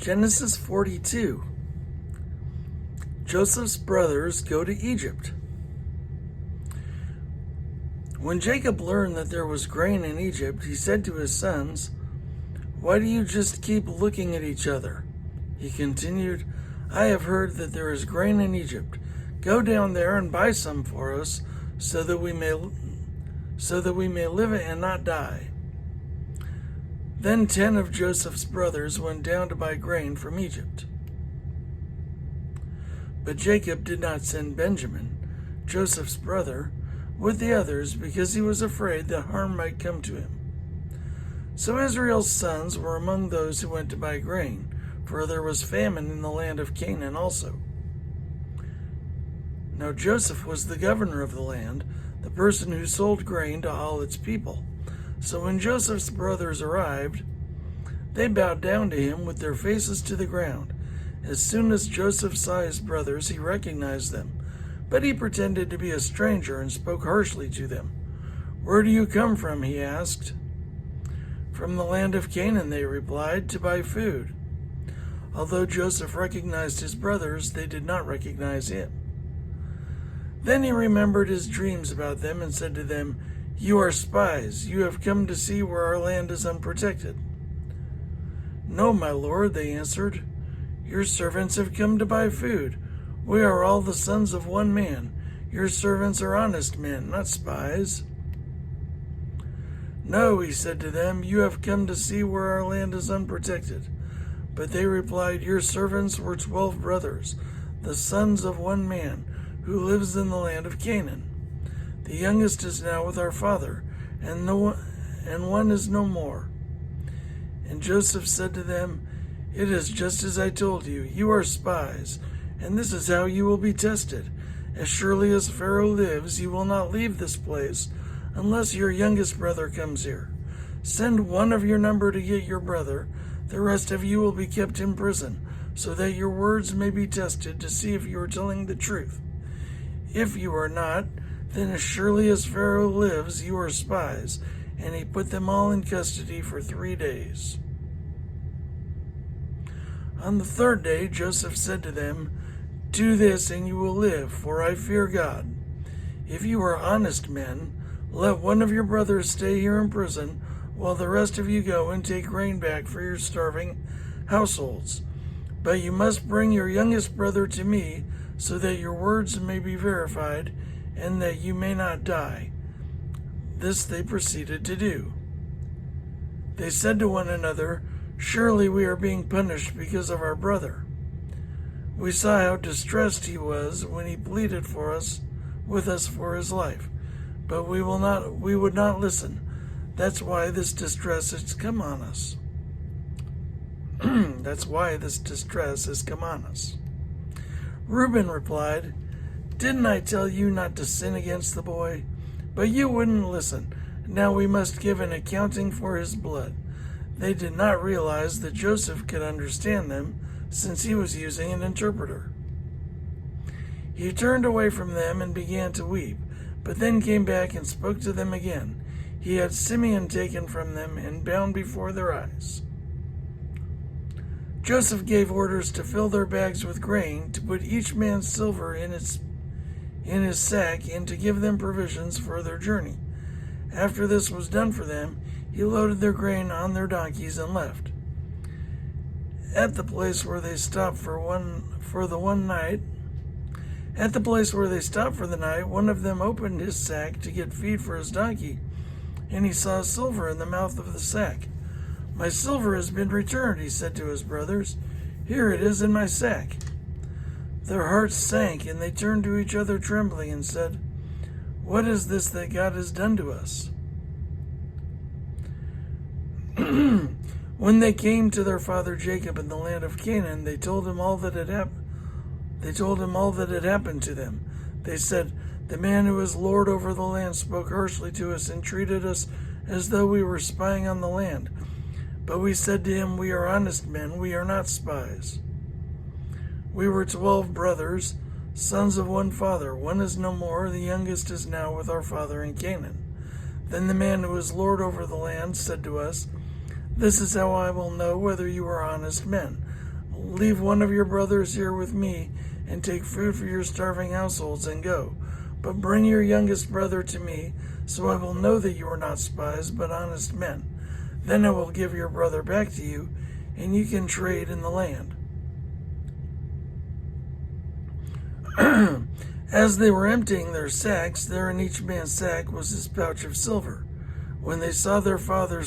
Genesis 42. Joseph's brothers go to Egypt. When Jacob learned that there was grain in Egypt, he said to his sons, "Why do you just keep looking at each other?" He continued, "I have heard that there is grain in Egypt. Go down there and buy some for us, so that we may live and not die." Then 10 of Joseph's brothers went down to buy grain from Egypt. But Jacob did not send Benjamin, Joseph's brother, with the others because he was afraid that harm might come to him. So Israel's sons were among those who went to buy grain, for there was famine in the land of Canaan also. Now Joseph was the governor of the land, the person who sold grain to all its people. So when Joseph's brothers arrived, they bowed down to him with their faces to the ground. As soon as Joseph saw his brothers, he recognized them, but he pretended to be a stranger and spoke harshly to them. "Where do you come from?" he asked. "From the land of Canaan," they replied, "to buy food." Although Joseph recognized his brothers, they did not recognize him. Then he remembered his dreams about them and said to them, "You are spies. You have come to see where our land is unprotected." "No, my lord," they answered. "Your servants have come to buy food. We are all the sons of one man. Your servants are honest men, not spies." "No," he said to them, "you have come to see where our land is unprotected." But they replied, "Your servants were 12 brothers, the sons of one man, who lives in the land of Canaan. The youngest is now with our father, and one is no more." And Joseph said to them, "It is just as I told you. You are spies, and this is how you will be tested. As surely as Pharaoh lives, you will not leave this place unless your youngest brother comes here. Send one of your number to get your brother. The rest of you will be kept in prison, so that your words may be tested to see if you are telling the truth. If you are not, then as surely as Pharaoh lives, you are spies." And he put them all in custody for 3 days. On the 3rd day, Joseph said to them, "Do this and you will live, for I fear God. If you are honest men, let one of your brothers stay here in prison, while the rest of you go and take grain back for your starving households. But you must bring your youngest brother to me, so that your words may be verified, and that you may not die." This they proceeded to do. They said to one another, "Surely we are being punished because of our brother. We saw how distressed he was when he pleaded with us for his life, but we would not listen. That's why this distress has come on us." That's why this distress has come on us. Reuben replied, "Didn't I tell you not to sin against the boy? But you wouldn't listen. Now we must give an accounting for his blood." They did not realize that Joseph could understand them, since he was using an interpreter. He turned away from them and began to weep, but then came back and spoke to them again. He had Simeon taken from them and bound before their eyes. Joseph gave orders to fill their bags with grain, to put each man's silver in his sack, and to give them provisions for their journey. After this was done for them, he loaded their grain on their donkeys and left. At the place where they stopped for the night, one of them opened his sack to get feed for his donkey, and he saw silver in the mouth of the sack. "My silver has been returned," he said to his brothers. "Here it is in my sack." Their hearts sank, and they turned to each other trembling and said, "What is this that God has done to us?" When they came to their father Jacob in the land of Canaan, they told him all that had happened to them. They said, "The man who is lord over the land spoke harshly to us and treated us as though we were spying on the land. But we said to him, 'We are honest men, we are not spies. We were 12 brothers, sons of one father. One is no more, the youngest is now with our father in Canaan.' Then the man who is lord over the land said to us, 'This is how I will know whether you are honest men. leave one of your brothers here with me and take food for your starving households and go. But bring your youngest brother to me, so I will know that you are not spies, but honest men. Then I will give your brother back to you, and you can trade in the land." As they were emptying their sacks, there in each man's sack was his pouch of silver. When they and their father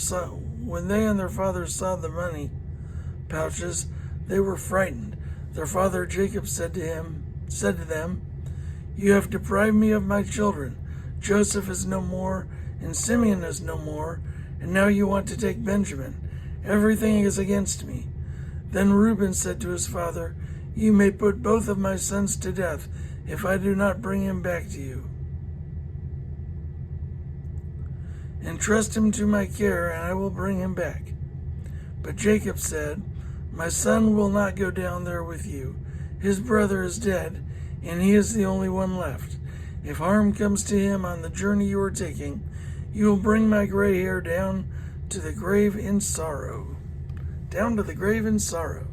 saw the money pouches, they were frightened. Their father Jacob said to them, "You have deprived me of my children. Joseph is no more, and Simeon is no more, and now you want to take Benjamin. Everything is against me." Then Reuben said to his father, "You may put both of my sons to death if I do not bring him back to you. Entrust him to my care, and I will bring him back." But Jacob said, "My son will not go down there with you. His brother is dead, and he is the only one left. If harm comes to him on the journey you are taking, you will bring my gray hair down to the grave in sorrow." Down to the grave in sorrow.